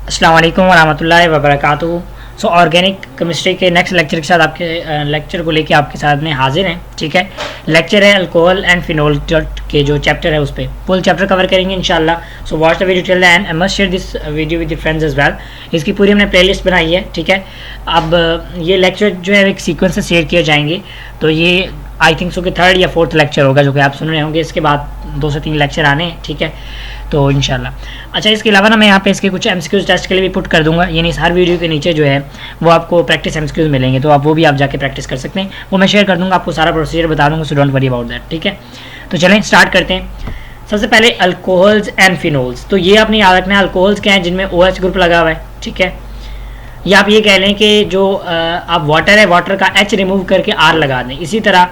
अस्सलाम वालेकुम वरहमतुल्लाहि वबरकातुहू। सो ऑर्गेनिक केमिस्ट्री के नेक्स्ट लेक्चर के साथ आपके लेक्चर को लेके आपके साथ में हाजिर हैं। ठीक है, लेक्चर है अल्कोहल एंड फिनोल के जो चैप्टर है उस पर फुल चैप्टर कवर करेंगे इंशाल्लाह। So watch the video till the end and must share this video with your friends as well. इसकी पूरी हमने प्लेलिस्ट बनाई है। ठीक है, अब ये लेक्चर जो है एक सीक्वेंस से शेयर किए जाएंगे, तो ये आई थिंक सो कि थर्ड या फोर्थ लेक्चर होगा जो कि आप सुन रहे होंगे। इसके बाद 2 से 3 लेक्चर आने हैं। ठीक है, तो इंशाल्लाह। अच्छा, इसके अलावा ना मैं यहाँ पे इसके कुछ एमसीक्यूज टेस्ट के लिए भी पुट कर दूंगा, यानी इस हर वीडियो के नीचे जो है वो आपको प्रैक्टिस एमसीक्यूज मिलेंगे, तो आप वो भी आप जाके प्रैक्टिस कर सकते हैं। वो मैं शेयर कर दूंगा, आपको सारा प्रोसीजर बता दूंगा, so don't worry about that. ठीक है, तो चलें स्टार्ट करते हैं। सबसे पहले अल्कोहल्स एंड फिनोल्स, तो ये आपने याद रखना है अल्कोहल्स क्या है जिनमें OH ग्रुप लगा हुआ है। ठीक है, या आप ये कह लें कि जो आप वाटर है, वाटर का H रिमूव करके R लगा दें। इसी तरह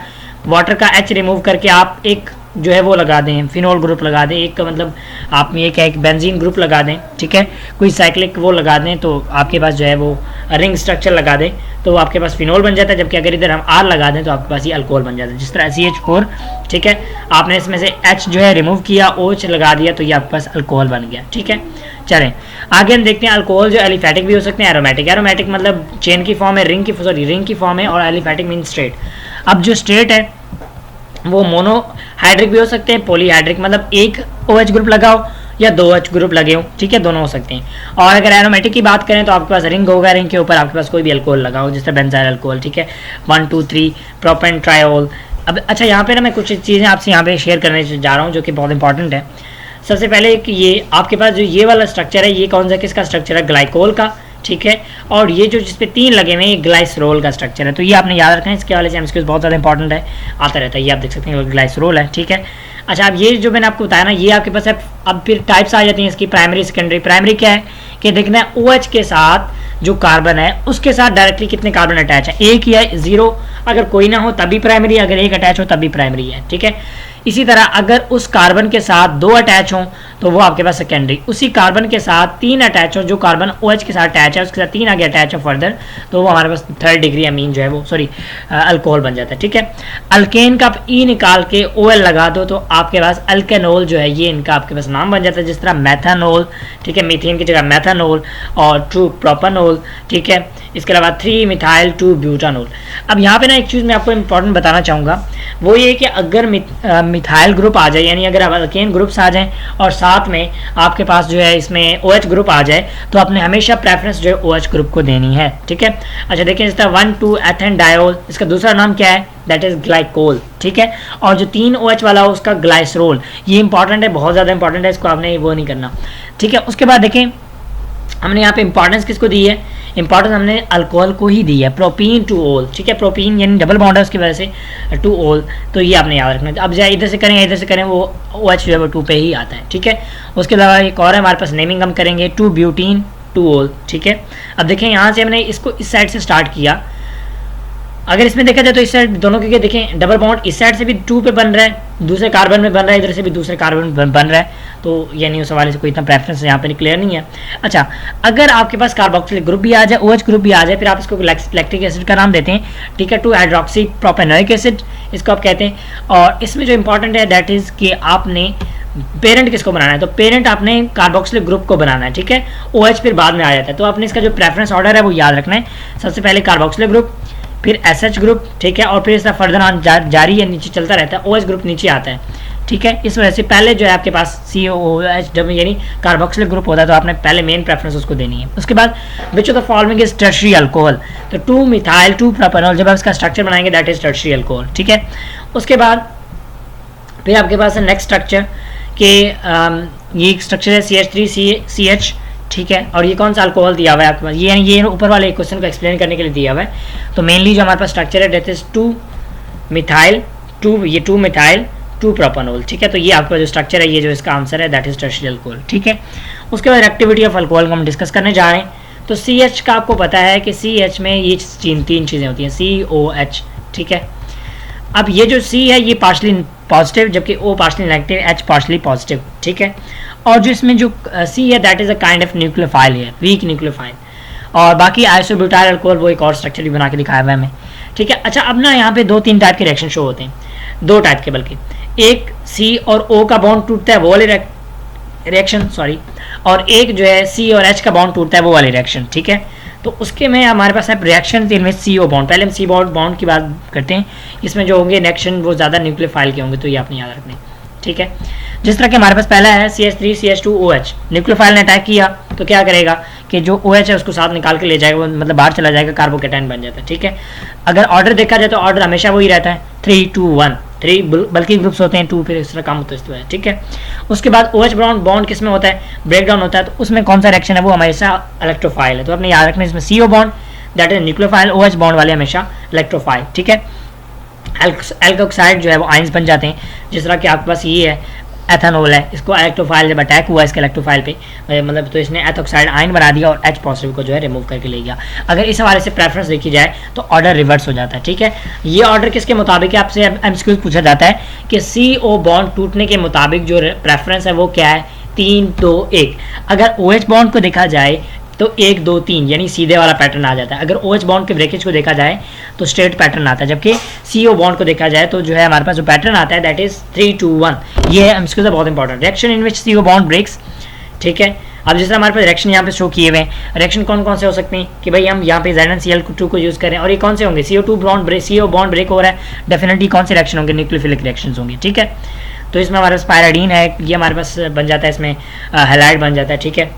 वाटर का H रिमूव करके आप एक जो है वो लगा दें, फिनोल ग्रुप लगा दें, एक मतलब आप ये क्या एक बेंजीन ग्रुप लगा दें। ठीक है, कोई साइक्लिक वो लगा दें, तो आपके पास जो है वो रिंग स्ट्रक्चर लगा दें, तो आपके पास फिनोल बन जाता है। जबकि अगर इधर हम R लगा दें तो आपके पास ये अल्कोहल बन जाता है, जिस तरह CH4। ठीक है, आपने इसमें से H जो है रिमूव किया, OH लगा दिया, तो ये आपके पास अल्कोहल बन गया। ठीक है, चलें आगे हम देखते हैं। अल्कोहल जो एलिफेटिक भी हो सकते हैं, एरोमेटिक। एरोमेटिक मतलब चेन की फॉर्म है, रिंग की फॉर्म है, और एलिफेटिक मीन स्ट्रेट। अब जो स्ट्रेट है वो मोनोहाइड्रिक भी हो सकते हैं, पॉलीहाइड्रिक मतलब एक OH ग्रुप लगाओ या 2 OH ग्रुप लगे हो। ठीक है, दोनों हो सकते हैं। और अगर एरोमेटिक की बात करें तो आपके पास रिंग होगा, रिंग के ऊपर आपके पास कोई भी अल्कोहल लगाओ, जिस तरह बेंजाइल अल्कोहल। ठीक है, 1 2 3 प्रोपेन ट्रायोल। अब अच्छा, यहाँ पे ना मैं कुछ चीज़ें आपसे यहाँ पे शेयर करने जा रहा हूँ जो कि बहुत इंपॉर्टेंट है। सबसे पहले कि ये आपके पास जो ये वाला स्ट्रक्चर है, ये कौन सा किसका स्ट्रक्चर है? ग्लाइकोल का। ठीक है, और ये जो जिसपे 3 लगे हुए हैं, ये ग्लाइसरोल का स्ट्रक्चर है। तो ये आपने याद रखना है, इसके वाले से एमसीक्यूज बहुत ज़्यादा इंपॉर्टेंट है, आता रहता है। ये आप देख सकते हैं ग्लाइसरोल है। ठीक है, अच्छा, अब ये जो मैंने आपको बताया ना, ये आपके पास है। अब फिर टाइप्स आ जाती हैं इसकी, प्राइमरी सेकेंडरी। प्राइमरी क्या है कि देखना है OH के साथ जो कार्बन है उसके साथ डायरेक्टली कितने कार्बन अटैच है, 1 या 0। अगर कोई ना हो तभी प्राइमरी, अगर 1 अटैच हो तभी प्राइमरी है। ठीक है, इसी तरह अगर उस कार्बन के साथ 2 अटैच हों तो वो आपके पास सेकेंडरी। उसी कार्बन के साथ 3 अटैच हो, जो कार्बन OH के साथ अटैच है उसके साथ 3 आगे अटैच हो फर्दर, तो वो हमारे पास 3rd डिग्री अमीन जो है वो अल्कोहल बन जाता है। ठीक है, अल्केन का आप E निकाल के OL लगा दो तो आपके पास अल्केनोल जो है ये इनका आपके पास नाम बन जाता है, जिस तरह मेथानोल। ठीक है, मीथेन की जगह मेथानोल, और 2 प्रोपानोल। ठीक है, इसके अलावा 3 मिथाइल 2 ब्यूटानोल। अब यहाँ पे ना एक चीज़ मैं आपको इंपॉर्टेंट बताना चाहूँगा, वो ये कि अगर मिथाइल ग्रुप आ जाए, यानी अगर अल्केन ग्रुप्स आ जाएं और साथ में आपके पास जो है इसमें OH ग्रुप आ जाए, तो आपने हमेशा प्रेफरेंस जो है OH ग्रुप को देनी है। ठीक है, अच्छा देखिए, इस तरह 1 2 एथेन डायोल, इसका दूसरा नाम क्या है? That is glycol. ठीक है, और जो 3 OH वाला हो उसका ग्लाइसरोल। ये इंपॉर्टेंट है, बहुत ज़्यादा इंपॉर्टेंट है, इसको आपने वो नहीं करना। ठीक है, उसके बाद देखें हमने यहाँ पे इंपॉर्टेंस किसको दी है? इंपॉर्टेंस हमने अल्कोहल को ही दी है, प्रोपीन टू ओल। ठीक है, प्रोपीन यानी डबल बॉन्ड है उसकी वजह से टू ओल, तो ये आपने याद रखना है। अब जाए इधर से करें इधर से करें, वो OH जो है वो 2 पे ही आता है। ठीक है, उसके अलावा एक और है हमारे पास, नेमिंग हम करेंगे 2 ब्यूटीन 2 ओल। ठीक है, अब देखें यहाँ से हमने इसको इस साइड से स्टार्ट किया। अगर इसमें देखा जाए तो इस साइड दोनों के देखें डबल बॉन्ड इस साइड से भी 2 पे बन रहा है, दूसरे कार्बन में बन रहा है, इधर से भी दूसरे कार्बन बन रहा है, तो यानी उस हवाले से कोई इतना प्रेफरेंस यहाँ पे क्लियर नहीं है। अच्छा, अगर आपके पास कार्बोक्सिलिक ग्रुप भी आ जाए, OH ग्रुप भी आ जाए, फिर आप इसको लैक्टिक एसिड का नाम देते हैं। ठीक है, 2 हाइड्रोक्सी प्रोपेनोइक एसिड इसको आप कहते हैं। और इसमें जो इंपॉर्टेंट है दैट इज़ कि आपने पेरेंट किसको बनाना है, तो पेरेंट आपने कार्बोक्सिलिक ग्रुप को बनाना है। ठीक है, OH फिर बाद में आ जाता है, तो आपने इसका जो प्रेफरेंस ऑर्डर है वो याद रखना है। सबसे पहले कार्बोक्सिलिक ग्रुप, फिर SH ग्रुप। ठीक है, और फिर इसका फर्दर ऑन जारी या नीचे चलता रहता है, OH ग्रुप नीचे आता है। ठीक है, इस वजह से पहले जो है आपके पास COOH यानी कार्बोक्सिलिक ग्रुप होता है, तो आपने पहले मेन प्रेफरेंस उसको देनी है। उसके बाद which of the following is tertiary alcohol, तो 2 मिथाइल 2 प्रोपेनॉल, जब आप इसका स्ट्रक्चर बनाएंगे दैट इज टर्शियरी अल्कोहल। ठीक है, उसके बाद फिर आपके पास है नेक्स्ट स्ट्रक्चर के ये स्ट्रक्चर है CH3CH। ठीक है, और ये कौन सा अल्कोहल दिया हुआ है आपके पास, ये ऊपर वाले क्वेश्चन को एक्सप्लेन करने के लिए दिया हुआ है। तो मेनली जो हमारे पास स्ट्रक्चर है दैट इज 2 मिथाइल 2 प्रोपानोल। ठीक है, तो ये आपका जो स्ट्रक्चर है, ये जो इसका आंसर है दैट इज टर्शियरी अल्कोहल। ठीक है, उसके बाद एक्टिविटी ऑफ अल्कोहल को हम डिस्कस करने जा रहे हैं। तो CH का आपको पता है कि CH में ये 3 चीज़ें होती हैं, COH। ठीक है, अब ये जो C है ये पार्शली पॉजिटिव, जबकि O partially negative, H partially positive. ठीक है, और जो इसमें जो C है that is a kind of nucleophile है, वीक न्यूक्लियोफाइल। और बाकी आइसोब्यूटाइल अल्कोहल वो एक और स्ट्रक्चर भी बना के दिखाया हुआ है हमें। ठीक है, अच्छा, अब ना यहाँ पे 2-3 टाइप के रिएक्शन शो होते हैं, 2 टाइप के बल्कि। एक C और O का बॉन्ड टूटता है, वो वाले रिएक्शन सॉरी, और एक जो है सी और एच का बॉन्ड टूटता है वो वाली रिएक्शन, ठीक है। तो उसके में हमारे पास है रिएक्शन इनमें सी ओ बॉन्ड। पहले हम सी बॉन्ड की बात करते हैं। इसमें जो होंगे रिएक्शन वो ज़्यादा न्यूक्लियोफाइल के होंगे, तो ये आपने याद रखने, ठीक है। जिस तरह के हमारे पास पहला है CH3 CH2OH, न्यूक्लियोफाइल ने अटैक किया तो क्या करेगा कि जो OH है उसको साथ निकाल के ले जाएगा, मतलब बाहर चला जाएगा, कार्बोकेटाइन बन जाता है, ठीक है। अगर ऑर्डर देखा जाए तो ऑर्डर हमेशा वही रहता है 3 2 1, 3 बल्कि ग्रुप्स होते हैं, 2 फिर इस तरह काम होता है, ठीक है। उसके बाद OH बॉन्ड किस में होता है, ब्रेक डाउन होता है, तो उसमें कौन सा रिएक्शन है वो हमेशा इलेक्ट्रोफाइल है। तो आपने याद रखना इसमें CO bond that is nucleophile, OH bond वाले हमेशा इलेक्ट्रोफाइल, ठीक है। एल्कोक्साइड जो है वो आइंस बन जाते हैं, जिस तरह के आपके पास ये है एथेनॉल है, इसको इलेक्ट्रोफाइल जब अटैक हुआ इसके इलेक्ट्रोफाइल पे, मतलब तो इसने एथोक्साइड आयन बना दिया और H पॉजिटिव को जो है रिमूव करके ले गया। अगर इस हवाले से प्रेफरेंस देखी जाए तो ऑर्डर रिवर्स हो जाता है, ठीक है। ये ऑर्डर किसके मुताबिक है, आपसे एमसीक्यू पूछा जाता है कि CO बॉन्ड टूटने के मुताबिक जो प्रेफरेंस है वो क्या है, 3 2 1। अगर OH बॉन्ड को देखा जाए तो 1 2 3 यानी सीधे वाला पैटर्न आ जाता है। अगर OH बॉन्ड के ब्रेकेज को देखा जाए तो स्ट्रेट पैटर्न आता है, जबकि CO बॉन्ड को देखा जाए तो जो है हमारे पास जो पैटर्न आता है दैट इज 3 2 1। ये है एमसीक्यू बहुत important. Reaction in which CO bond breaks, ठीक है। अब जिस तरह हमारे पास रिएक्शन यहाँ पे शो किए हुए हैं, रिएक्शन कौन कौन से हो सकते हैं कि भाई हम यहाँ पे ZnCl2 को यूज करें, और ये कौन से होंगे, CO बॉन्ड ब्रेक हो रहा है, डेफिनेटली कौन से रिएक्शन होंगे, न्यूक्लियोफिलिक रिएक्शंस होंगे, ठीक है। तो इसमें हमारे पास पायराडीन है, ये हमारे पास बन जाता है, इसमें हैलाइड बन जाता है, ठीक है।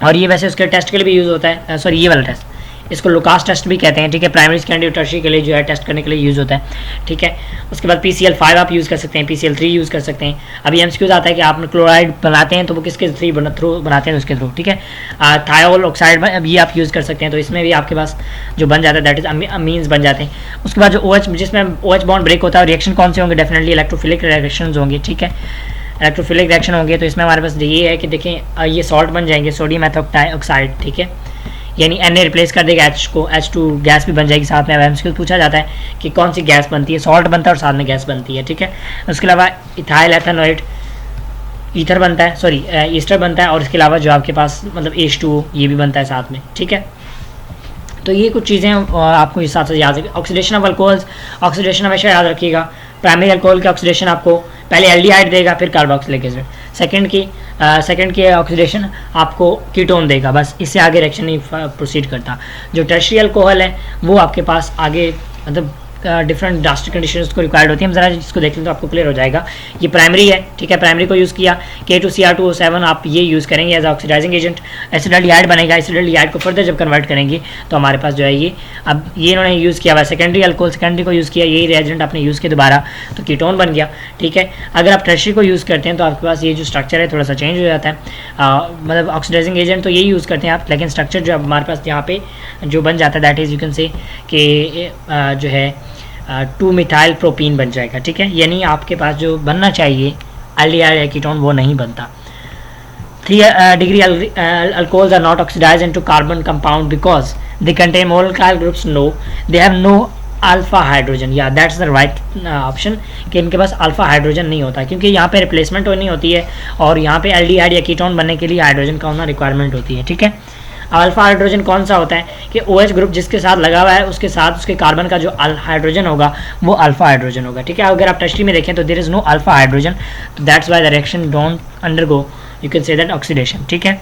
और ये वैसे उसके टेस्ट के लिए भी यूज़ होता है, सॉरी ये वाला टेस्ट, इसको लुकास टेस्ट भी कहते हैं, ठीक है। प्राइमरी सेकेंडरी और टर्शियरी के लिए जो है टेस्ट करने के लिए यूज़ होता है, ठीक है। उसके बाद PCl5 आप यूज़ कर सकते हैं, PCl3 यूज़ कर सकते हैं। अभी एमसीक्यूज आता है कि आप क्लोराइड बनाते हैं तो वो किसके थ्रू बनाते हैं, उसके थ्रू, ठीक है। थायोल ऑक्साइड ये आप यूज़ कर सकते हैं, तो इसमें भी आपके पास जो बन जाता है दैट इज अमीन्स बन जाते हैं। उसके बाद जो OH जिसमें OH बॉन्ड ब्रेक होता है, रिएक्शन कौन से होंगे, डेफिनेटली इलेक्ट्रोफिलिक रिएक्शन होंगे, ठीक है। इलेक्ट्रोफिलिक रिएक्शन होंगे तो इसमें हमारे पास ये है कि देखें ये सॉल्ट बन जाएंगे, सोडियम ऑक्साइड, ठीक है, यानी Na रिप्लेस कर देगा H को, H2 गैस भी बन जाएगी साथ में। एमसीक्यू पूछा जाता है कि कौन सी गैस बनती है, सॉल्ट बनता है और साथ में गैस बनती है, ठीक है। उसके अलावा इथाइल एथेनोएट ईथर बनता है, सॉरी ईस्टर बनता है, और इसके अलावा जो आपके पास मतलब H2O ये भी बनता है साथ में, ठीक है। तो ये कुछ चीज़ें आपको इस हिसाब से याद रखिए। ऑक्सीडेशन ऑफ अल्कोहल्स, ऑक्सीडेशन हमेशा याद रखिएगा। प्राइमरी अल्कोहल के ऑक्सीडेशन आपको पहले एल्डिहाइड देगा, फिर कार्बोक्सिलिक एसिड। सेकंड की ऑक्सीडेशन आपको कीटोन देगा, बस इससे आगे रिएक्शन नहीं प्रोसीड करता। जो टर्शियरी अल्कोहल है वो आपके पास आगे मतलब डिफरेंट ड्रास्टिक कंडीशंस को रिक्वायर्ड होती है। हम जरा इसको देख लें तो आपको क्लियर हो जाएगा। ये प्राइमरी है, ठीक है, प्राइमरी को यूज़ किया, K2Cr2O7 आप ये यूज़ करेंगे एज ऑक्सीडाइजिंग एजेंट। एसिडल्डिहाइड बनेगा, एसिडल्डिहाइड को फर्दर जब कन्वर्ट करेंगे तो हमारे पास जो है ये अब ये इन्होंने यूज़ किया हुआ सेकेंडरी अल्कोहल, सेकेंडरी को यूज़ किया, यही रिएजेंट आपने यूज़ किया दोबारा तो कीटोन बन गया, ठीक है। अगर आप टर्शियरी को यूज़ करते हैं तो आपके पास ये जो स्ट्रक्चर है थोड़ा सा चेंज हो जाता है, मतलब ऑक्सीडाइजिंग एजेंट तो यही यूज़ करते हैं आप, लेकिन स्ट्रक्चर जो हमारे पास यहाँ पे जो बन जाता है दैट इज़ यू कैन से कि जो है 2 मिथाइल प्रोपीन बन जाएगा, ठीक है। यानी आपके पास जो बनना चाहिए एल्डिहाइड या कीटोन वो नहीं बनता। 3 degree alcohols are not oxidized into carbon compound because they contain molecular groups no, they have no alpha hydrogen, या दैट्स द राइट ऑप्शन कि इनके पास अल्फा हाइड्रोजन नहीं होता, क्योंकि यहाँ पे रिप्लेसमेंट होनी होती है और यहाँ पे एल्डिहाइड या कीटोन बनने के लिए हाइड्रोजन का होना रिक्वायरमेंट होती है, ठीक है। अल्फा हाइड्रोजन कौन सा होता है कि OH ग्रुप जिसके साथ लगा हुआ है उसके साथ उसके कार्बन का जो हाइड्रोजन होगा वो अल्फा हाइड्रोजन होगा, ठीक है। अगर आप टर्शियरी में देखें तो there is no alpha hydrogen, तो that's why the reaction don't undergo you can say that oxidation, ठीक है।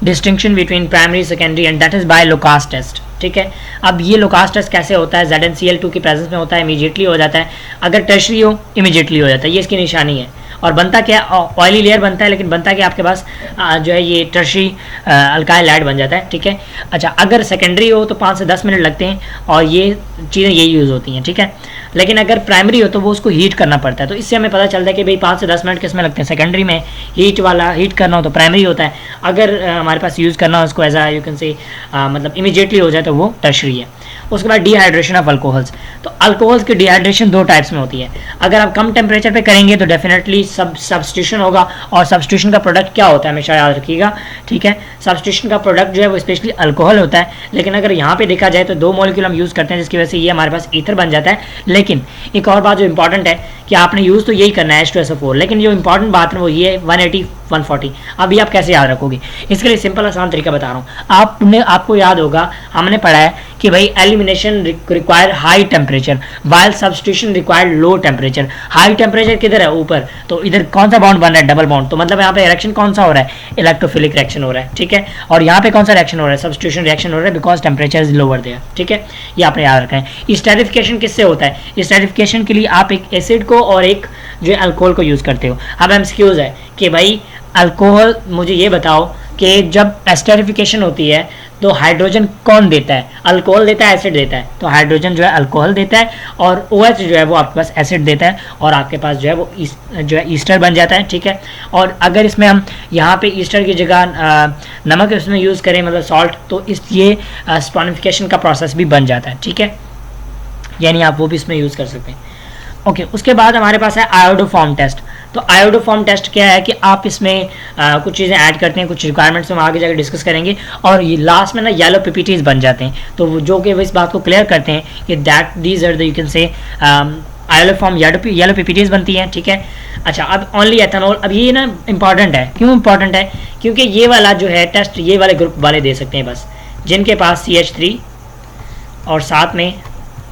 Distinction between primary secondary and that is by Lucas test, ठीक है। अब ये लोकास टेस्ट कैसे होता है, ZnCl2 की प्रेजेंस में होता है, इमीडिएटली हो जाता है। अगर टर्शियरी हो इमीडिएटली हो जाता है, ये इसकी निशानी है। और बनता क्या, ऑयली लेयर बनता है, लेकिन बनता क्या आपके पास जो है ये टर्शियरी अल्काइल हाइड बन जाता है, ठीक है। अच्छा, अगर सेकेंडरी हो तो 5 से 10 मिनट लगते हैं और ये चीज़ें यही यूज़ होती हैं, ठीक है। लेकिन अगर प्राइमरी हो तो वो उसको हीट करना पड़ता है, तो इससे हमें पता चलता है कि भाई 5 से 10 मिनट किस में लगते हैं। सेकेंडरी में हीट करना हो तो प्राइमरी होता है, अगर हमारे पास यूज़ करना हो उसको एज यू कैन से मतलब इमीडिएटली हो जाए तो वो टर्शियरी है। उसके बाद डिहाइड्रेशन ऑफ अल्कोहल्स, तो अल्कोहल्स की डिहाइड्रेशन 2 टाइप्स में होती है। अगर आप कम टेम्परेचर पे करेंगे तो डेफिनेटली सब्स्टिट्यूशन होगा, और सब्स्टिट्यूशन का प्रोडक्ट क्या होता है हमेशा याद रखिएगा, ठीक है। सब्स्टिट्यूशन का प्रोडक्ट जो है वो स्पेशली अल्कोहल होता है, लेकिन अगर यहाँ पे देखा जाए तो 2 मॉलिक्यूल हम यूज़ करते हैं जिसकी वजह से ये हमारे पास ईथर बन जाता है। लेकिन एक और बात जो इंपॉर्टेंट है कि आपने यूज़ तो यही करना है H2SO4, लेकिन जो इंपॉर्टेंट बात है वो ये 180 140। अभी आप कैसे याद रखोगे, इसके लिए सिंपल आसान तरीका बता रहा हूँ। आपको याद होगा हमने पढ़ा है कि भाई elimination require high temperature while substitution required low temperature. High temperature किधर है, ऊपर, तो इधर कौन सा बॉन्ड बन रहा है, डबल बॉन्ड, तो मतलब यहाँ पे रिएक्शन कौन सा हो रहा है, इलेक्ट्रोफिलिक रिएक्शन हो रहा है, ठीक है। और यहाँ पे कौन सा रिएक्शन हो रहा है, सब्स्टिट्यूशन रिएक्शन हो रहा है, because temperature is lower there, ठीक है। ये आपने याद रखना है। स्टेरिफिकेशन किससे होता है, स्टेरिफिकेशन के लिए आप एक एसिड को और एक जो अल्कोहल को यूज करते हो। अब एमसीक्यूज है कि भाई अल्कोहल, मुझे ये बताओ कि जब एस्टेरिफिकेशन होती है तो हाइड्रोजन कौन देता है, अल्कोहल देता है, एसिड देता है, तो हाइड्रोजन जो है अल्कोहल देता है और OH जो है वो आपके पास एसिड देता है और आपके पास जो है वो जो है ईस्टर बन जाता है, ठीक है। और अगर इसमें हम यहाँ पे ईस्टर की जगह नमक इसमें यूज़ करें, मतलब सॉल्ट, तो इस ये स्पॉनिफिकेशन का प्रोसेस भी बन जाता है, ठीक है, यानी आप वो भी इसमें यूज़ कर सकते हैं। ओके, उसके बाद हमारे पास है आयोडोफॉर्म टेस्ट। तो आयोडोफॉर्म टेस्ट क्या है कि आप इसमें कुछ चीज़ें ऐड करते हैं, कुछ रिक्वायरमेंट्स हम आगे जाकर डिस्कस करेंगे, और ये लास्ट में ना येलो पीपीटीज बन जाते हैं, तो जो कि वो इस बात को क्लियर करते हैं कि that these are the you can say iodoform yellow PPTs बनती हैं, ठीक है। अच्छा, अब ओनली एथेनॉल, अब ये ना इंपॉर्टेंट है, क्यों इंपॉर्टेंट है, क्योंकि ये वाला जो है टेस्ट ये वाले ग्रुप वाले दे सकते हैं बस, जिनके पास CH3 और साथ में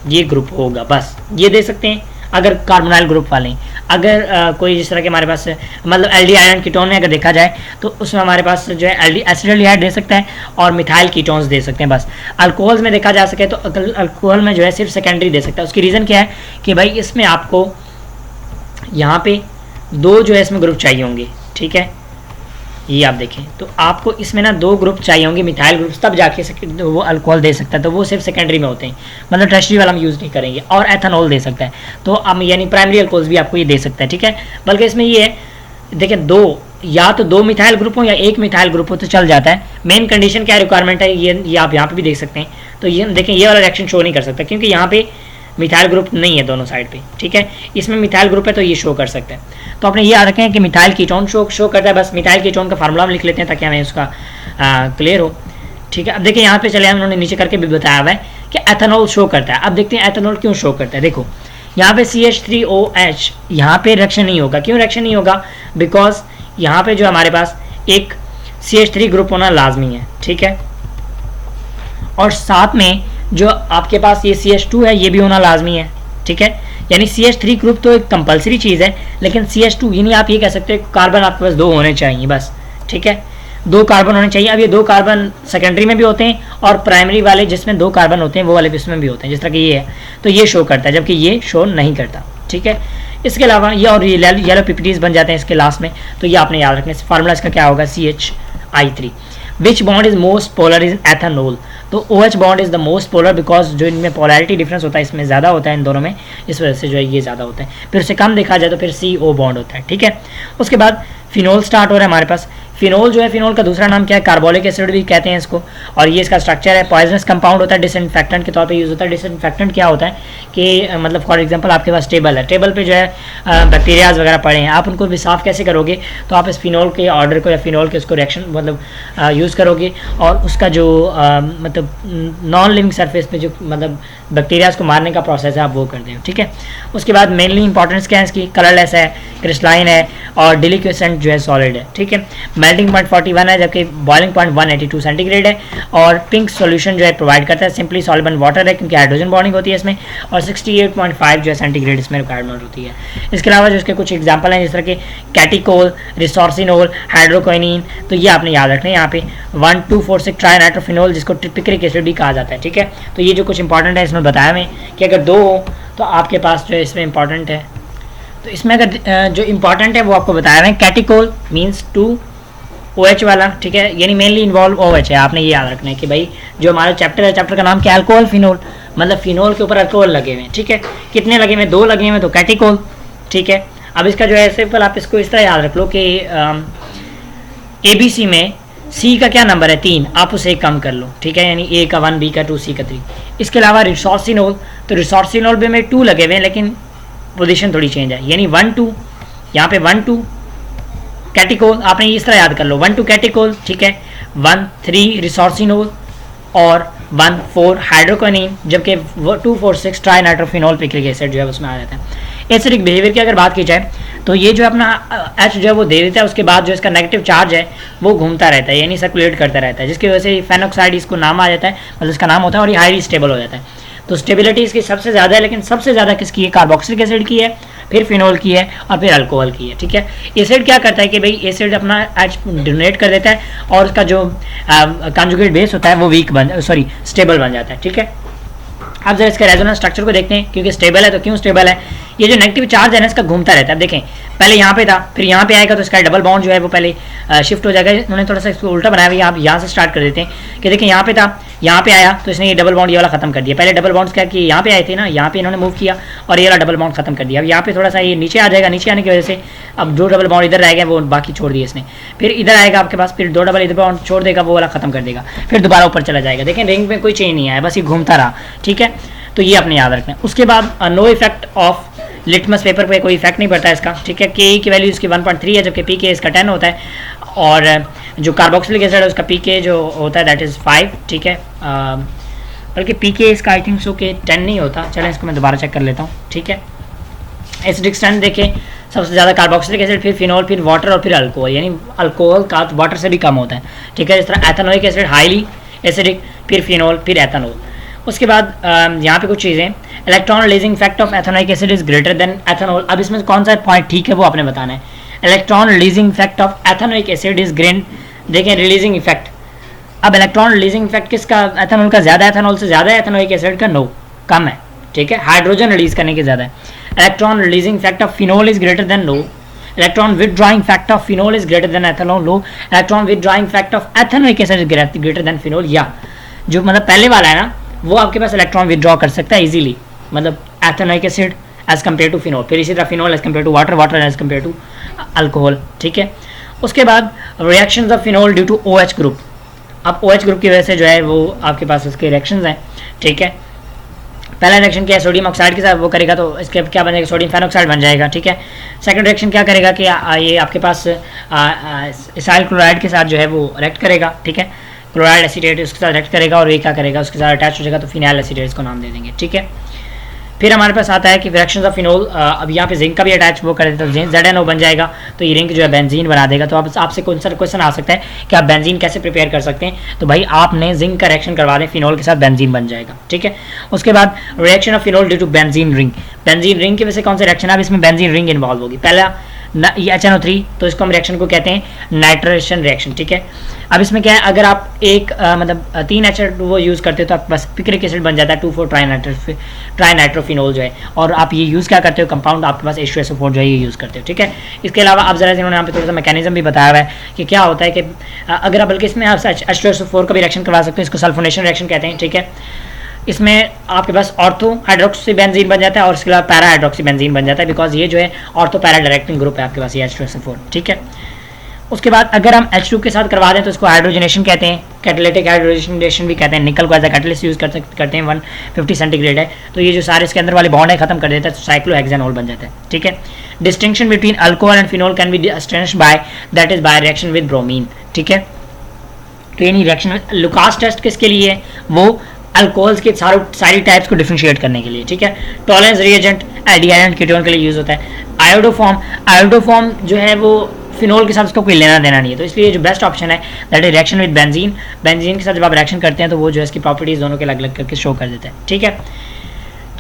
ये ग्रुप होगा, बस ये दे सकते हैं अगर कार्बोनाइल ग्रुप वाले। अगर कोई जिस तरह के हमारे पास मतलब एल्डी आयरन कीटोन में अगर देखा जाए तो उसमें हमारे पास जो है एल्डी एसिडल्डिहाइड दे सकता है और मिथाइल कीटोन्स दे सकते हैं बस। अल्कोहल्स में देखा जा सके तो अल्कोहल में जो है सिर्फ सेकेंडरी दे सकता है। उसकी रीज़न क्या है कि भाई इसमें आपको यहाँ पे 2 जो है इसमें ग्रुप चाहिए होंगे, ठीक है, ये आप देखें, तो आपको इसमें ना 2 ग्रुप चाहिए होंगे मिथाइल ग्रुप्स, तब जाके वो अल्कोहल दे सकता है, तो वो सिर्फ सेकेंडरी में होते हैं, मतलब टर्शरी वाला हम यूज़ नहीं करेंगे। और एथेनॉल दे सकता है, तो हम यानी प्राइमरी अल्कोहल्स भी आपको ये दे सकता है, ठीक है। बल्कि इसमें ये है, देखिए 2 या तो 2 मिथाइल ग्रुप हो या 1 मिथाइल ग्रुप हो तो चल जाता है। मेन कंडीशन क्या रिक्वायरमेंट है, ये आप यहाँ पे भी देख सकते हैं। तो ये देखें, ये वाला रिएक्शन शो नहीं कर सकता क्योंकि यहाँ पे मिथाइल ग्रुप नहीं है दोनों साइड पे, ठीक है। इसमें मिथाइल ग्रुप है तो ये शो कर सकता है। तो आपने ये याद रखें कि मिथाइल कीटोन शो करता है, बस मिथाइल कीटोन का फार्मूला हम लिख लेते हैं ताकि हमें उसका क्लियर हो, ठीक है। अब देखिए यहाँ पे चले, उन्होंने नीचे करके भी बताया हुआ है कि एथेनॉल शो करता है। अब देखते हैं एथेनॉल क्यों शो करता है। देखो यहाँ पे CH3OH, यहाँ पे रिएक्शन नहीं होगा। क्यों रिएक्शन नहीं होगा, बिकॉज यहाँ पे जो हमारे पास एक CH3 ग्रुप होना लाजमी है, ठीक है, और साथ में जो आपके पास ये CH2 है ये भी होना लाजमी है, ठीक है। यानी CH3 ग्रुप तो एक कंपलसरी चीज़ है, लेकिन CH2 यानी आप ये कह सकते हो कार्बन आपके पास 2 होने चाहिए बस, ठीक है, 2 कार्बन होने चाहिए। अब ये 2 कार्बन सेकेंडरी में भी होते हैं और प्राइमरी वाले जिसमें 2 कार्बन होते हैं वो वाले इसमें भी होते हैं, जिस तरह कि ये है, तो ये शो करता है जबकि ये शो नहीं करता, ठीक है। इसके अलावा ये और येलो पीपीटीज बन जाते हैं इसके लास्ट में, तो ये आपने याद रखना। फार्मूला इसका क्या होगा, CHI3। Which bond is most polar is ethanol, तो OH bond is the most polar because जो इनमें पोलैरिटी डिफरेंस होता है इसमें ज़्यादा होता है इन दोनों में, इस वजह से जो है ये ज़्यादा होता है। फिर उससे कम देखा जाए तो फिर CO बॉन्ड होता है, ठीक है। उसके बाद फिनोल स्टार्ट हो रहा है हमारे पास। फिनोल जो है, फिनोल का दूसरा नाम क्या है, कार्बोलिक एसिड भी कहते हैं इसको, और ये इसका स्ट्रक्चर है। पॉइजनस कंपाउंड होता है, डिसइंफेक्टेंट के तौर पे यूज़ होता है। डिसइंफेक्टेंट क्या होता है कि मतलब फॉर एग्जांपल आपके पास टेबल है, टेबल पे जो है बैक्टीरियाज वगैरह पड़े हैं, आप उनको भी साफ़ कैसे करोगे, तो आप इस फिनोल के ऑर्डर को या फिनोल के उसको रिएक्शन मतलब यूज़ करोगे और उसका जो मतलब नॉन लिविंग सरफेस पे जो मतलब बैक्टीरियाज को मारने का प्रोसेस है आप वो करते हो, ठीक है। उसके बाद मेनली इंपॉर्टेंस क्या है इसकी, कलरलेस है, क्रिस्टलाइन है और डिलिक्विसेंट जो है सॉलिड है, ठीक है। मेल्टिंग पॉइंट 41 है जबकि बॉइलिंग पॉइंट 182 सेंटीग्रेड है, और पिंक सॉल्यूशन जो है प्रोवाइड करता है, सिंपली सॉल्वेंट वाटर है क्योंकि हाइड्रोजन बॉन्डिंग होती है इसमें, और 68.5 जो है सेंटीग्रेड इसमें रिक्वायरमेंट होती है। इसके अलावा जो इसके कुछ एग्जाम्पल हैं जिस तरह के कैटिकोल, रिसोर्सिनोल, हाइड्रोक्विनोन, तो ये आपने याद रखना है। यहाँ पे 1246 ट्राइनाइट्रोफिनोल जिसको टिपिक्रिक एसिड भी कहा जाता है, ठीक है। तो ये जो कुछ इंपॉर्टेंट है इसमें बताया मैं कि अगर 2 हो तो आपके पास जो है इसमें इंपॉर्टेंट है, तो इसमें अगर जो इंपॉर्टेंट है वो आपको बताया है। कैटिकोल मीन्स 2OH वाला, ठीक है, यानी मेनली इन्वॉल्व OH है। आपने ये याद रखना है कि भाई जो हमारा चैप्टर है, चैप्टर का नाम क्या है, अल्कोहल फिनोल, मतलब फिनोल के ऊपर अल्कोहल लगे हुए हैं, ठीक है। कितने लगे हुए, 2 लगे हुए, तो कैटिकोल, ठीक है। अब इसका जो है सिंपल आप इसको इस तरह याद रख लो कि ABC में C का क्या नंबर है, 3, आप उसे कम कर लो, ठीक है, यानी A का 1, B का 2, C का 3। इसके अलावा रिसोर्सिनोल, तो रिसोर्सिनोल में 2 लगे हुए हैं लेकिन पोजीशन थोड़ी चेंज है, यानी 1 2, यहाँ पे 1 2 कैटिकोल, आपने इस तरह याद कर लो, 1 2 कैटिकोल, ठीक है, 1 3 रिसोर्सिनोल और 1 4 हाइड्रोक्विनोन, जबकि 246 ट्राइनाइट्रोफिनोल पिक्रिक एसिड जो है उसमें आ जाता है। एसिडिक बिहेवियर की अगर बात की जाए तो ये जो अपना H जो है वो दे देता है, उसके बाद जो इसका नेगेटिव चार्ज है वो घूमता रहता है, यानी सर्कुलेट करता रहता है, जिसकी वजह से फेनॉक्साइड इसको नाम आ जाता है, मतलब इसका नाम होता है, और ये हाईली स्टेबल हो जाता है। तो स्टेबिलिटी इसकी सबसे ज़्यादा है, लेकिन सबसे ज़्यादा किसकी है? कार्बोक्सिलिक एसिड की है, फिर फिनोल की है, और फिर अल्कोहल की है। ठीक है, एसिड क्या करता है कि भाई एसिड अपना H डोनेट कर देता है और उसका जो कॉन्जुगेट बेस होता है वो स्टेबल बन जाता है। ठीक है, अब जरा इसके रेजोनेंस स्ट्रक्चर को देखते हैं, क्योंकि स्टेबल है तो क्यों स्टेबल है? ये जो नेगेटिव चार्ज है ना इसका घूमता रहता है। अब देखें, पहले यहाँ पे था, फिर यहाँ पे आएगा तो इसका डबल बॉन्ड जो है वो पहले शिफ्ट हो जाएगा। उन्होंने थोड़ा सा इसको उल्टा बनाया हुआ है, आप यहाँ से स्टार्ट कर देते हैं कि देखें यहाँ पे था, यहाँ पे आया तो इसने ये डबल बॉन्ड ये वाला खत्म कर दिया। पहले डबल बॉन्ड्स क्या कि यहाँ पे आए थे ना, यहाँ पे इन्होंने मूव किया और ये वाला डबल बॉन्ड खत्म कर दिया। अब यहाँ पे थोड़ा सा ये नीचे आ जाएगा, नीचे आने की वजह से अब दो डबल बॉन्ड इधर रह गए, वो बाकी छोड़ दिए इसने। फिर इधर आएगा आपके पास, फिर दो डबल इधर बॉन्ड छोड़ देगा, वो वाला खत्म कर देगा, फिर दोबारा ऊपर चला जाएगा। देखें रिंग में कोई चेंज नहीं आया, बस ये घूमता रहा। ठीक है, तो ये अपने याद रखना है। उसके बाद no effect of litmus paper पे कोई इफेक्ट नहीं पड़ता इसका। ठीक है, के की वैल्यू इसकी 1.3 है, जबकि पी के इसका 10 होता है, और जो कार्बोक्सिलिक एसिड है उसका पी के जो होता है दैट इज़ 5। ठीक है, बल्कि पी के इसका आई थिंक सो के 10 नहीं होता। चलें इसको मैं दोबारा चेक कर लेता हूँ। ठीक है, एसिडिक स्ट्रेंथ देखें, सबसे ज़्यादा कार्बोक्सिलिक एसिड, फिर फिनोल, फिर वाटर और फिर अल्कोहल, यानी अल्कोहल का वाटर से भी कम होता है। ठीक है, इस तरह एथेनोइक एसिड हाईली एसिडिक, फिर फिनोल, फिर एथेनॉल। उसके बाद यहाँ पे कुछ चीज़ें, electron releasing effect of ethanoic acid is greater than ethanol. अब इसमें कौन सा पॉइंट ठीक है वो आपने बताना है। Electron releasing effect of ethanoic acid is great, देखें रिलीजिंग इफेक्ट। अब इलेक्ट्रॉन रिलीजिंग इफेक्ट किसका? एथेनॉल का ज़्यादा, एथेनॉल से ज़्यादा है, एथेनोइक एसिड का नो, कम है। ठीक है, हाइड्रोजन रिलीज करने के ज़्यादा है। Electron releasing effect of phenol is greater than no, electron withdrawing fact of phenol is greater than ethanol लो, electron withdrawing fact of ethanoic acid is greater than phenol. या जो मतलब पहले वाला है ना, वो आपके पास इलेक्ट्रॉन विदड्रॉ कर सकता है इजीली, मतलब ethanoic acid as compare to phenol, फिर इसी तरह phenol as compare to water, water as compare to alcohol. ठीक है, उसके बाद reactions of phenol due to OH group. अब OH ग्रुप की वजह से जो है वो आपके पास उसके रिएक्शंस हैं। ठीक है, पहला रिएक्शन क्या है? सोडियम ऑक्साइड के साथ वो करेगा तो इसके क्या बनेगा? सोडियम फेनॉक्साइड बन जाएगा। ठीक है, सेकंड रिएक्शन क्या करेगा कि ये आपके पास इसाइल क्लोराइड के साथ जो है वो रिएक्ट करेगा। ठीक है, क्लोराइड एसीटेट उसके साथ रिएक्ट करेगा और ये क्या करेगा? उसके साथ अटैच हो जाएगा, तो फिनाइल एसीटेट इसको नाम दे देंगे। ठीक है, फिर हमारे पास आता है कि फ्रैक्शंस ऑफ फिनोल, अब यहाँ पे जिंक का भी अटैच वो कर देता है तो ZNO बन जाएगा, तो ये रिंग जो है बेंजीन बना देगा। तो अब आपसे कौन सा क्वेश्चन आ सकता है कि आप बेंजीन कैसे प्रिपेयर कर सकते हैं? तो भाई आपने जिंक का रिएक्शन करवा दें, फिनोल के साथ बेंजीन बन जाएगा। ठीक है, उसके बाद reaction of phenol due to benzene ring. Benzene ring की वजह से कौन सा रिएक्शन? अब इसमें बेंजीन रिंग इन्वॉल्व होगी। पहला ये HNO3, तो इसको हम रिएक्शन को कहते हैं नाइट्रेशन रिएक्शन। ठीक है, अब इसमें क्या है, अगर आप एक मतलब 3 H2O यूज़ करते हो तो आपके पास पिक्रिक एसिड बन जाता है 2,4 ट्राइनाइट्रोफिनोल जो है, और आप ये यूज़ क्या करते हो? कंपाउंड आपके पास H2SO4 जो है ये यूज़ करते हो। ठीक है, इसके अलावा आप ज़रा इन्होंने यहाँ पे थोड़ा सा मैकेनिज्म भी बताया हुआ है कि क्या होता है कि अगर आप बल्कि इसमें आप H2SO4 का भी रिएक्शन करवा सकते हैं, इसको सल्फोनेशन रिएक्शन कहते हैं। ठीक है, इसमें आपके पास ऑर्थो हाइड्रोक्सी बेंजीन बन जाता है और इसके अलावा पैरा हाइड्रोक्सी बेंजीन बन जाता है, बिकॉज ये जो है ऑर्थो पैरा डायरेक्टिंग ग्रुप है आपके पास ये H2SO4। ठीक है, उसके बाद अगर हम H2 के साथ करवा दें तो इसको हाइड्रोजनेशन कहते हैं, कैटालिटिक हाइड्रोजनेशन भी कहते हैं। निकल को एज अ कैटलिस्ट यूज़ करते हैं, 150 सेंटीग्रेड है, तो ये जो सारे इसके अंदर वाले बॉन्ड है खत्म कर देता है, तो साइक्लोहेक्सेनॉल बन जाता है। ठीक है, distinction between alcohol and phenol can be established by that is by reaction with bromine. ठीक है, तो ये नहीं रिएक्शन लुकास टेस्ट किसके लिए है? वो अल्कोहल्स के सारी टाइप्स को डिफरेंशिएट करने के लिए। ठीक है, tolerance reagent aldehyde and ketone के लिए यूज़ होता है। आयोडोफॉर्म जो है वो फिनोल के साथ उसका कोई लेना देना नहीं है, तो इसलिए जो बेस्ट ऑप्शन है that is reaction with benzene. Benzene के साथ जब आप रिएक्शन करते हैं तो वो जो है इसकी प्रॉपर्टीज दोनों के अलग अलग करके शो कर देता है। ठीक है,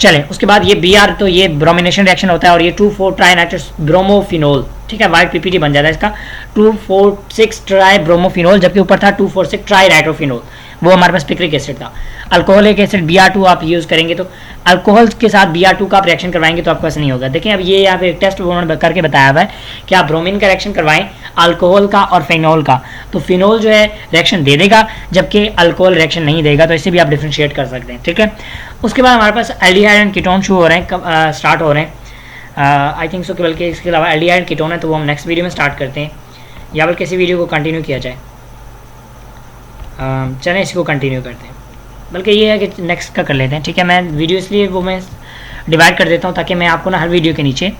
चलें उसके बाद ये Br, तो ये ब्रोमिनेशन रिएक्शन होता है, और ये 2,4 ट्राइनाइट्रस ब्रोमोफिनोल। ठीक है, वाइट PPT बन जाता है इसका 2,4,6 ट्राई ब्रोमोफिनोल, जबकि ऊपर था 2,4,6 ट्राई नाइट्रोफिनोल, वो हमारे पास पिक्रिक एसिड था। अल्कोहलिक एसिड Br2 आप यूज़ करेंगे तो अल्कोहल के साथ Br2 का आप रिएक्शन करवाएंगे तो आपको ऐसा नहीं होगा। देखिए अब ये यहाँ पे एक टेस्ट उन्होंने करके बताया हुआ है कि आप ब्रोमीन का रिएक्शन करवाएं अल्कोहल का और फिनोल का, तो फिनोल जो है रिएक्शन दे देगा जबकि अल्कोहल रिएक्शन नहीं देगा, तो इससे भी आप डिफ्रेंशिएट कर सकते हैं। ठीक है, उसके बाद हमारे पास एल्डिहाइड एंड कीटोन शो हो रहे हैं, स्टार्ट हो रहे हैं आई थिंक सो कि बल्कि इसके अलावा एल्डिहाइड एंड कीटोन है तो वो हम नेक्स्ट वीडियो में स्टार्ट करते हैं, या बल्कि किसी वीडियो को कंटिन्यू किया जाए। चलें इसको कंटिन्यू करते हैं, बल्कि ये है कि नेक्स्ट का कर लेते हैं। ठीक है, मैं वीडियो इसलिए वो मैं डिवाइड कर देता हूँ ताकि मैं आपको ना हर वीडियो के नीचे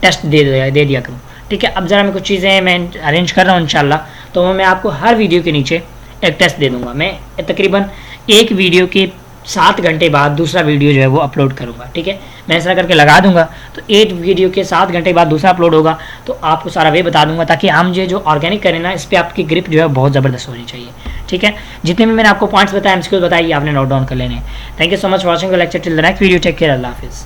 टेस्ट दे दिया करूँ। ठीक है, अब ज़रा मैं कुछ चीज़ें मैं अरेंज कर रहा हूँ इंशाल्लाह, तो मैं आपको हर वीडियो के नीचे एक टेस्ट दे दूँगा। मैं तकरीबन एक वीडियो के 7 घंटे बाद दूसरा वीडियो जो है वो अपलोड करूँगा, ठीक है। मैं ऐसा करके लगा दूंगा तो 8 वीडियो के 7 घंटे बाद दूसरा अपलोड होगा, तो आपको सारा वे बता दूंगा, ताकि हम जो ऑर्गेनिक करें ना, इस पर आपकी ग्रिप जो है बहुत ज़बरदस्त होनी चाहिए, ठीक है। जितने भी मैंने आपको पॉइंट्स बताए, एमसीक्यूज बताइए, आपने नोट डाउन कर लेने। Thank you so much watching the lecture till the next video, take care, अल्लाह हाफिज़।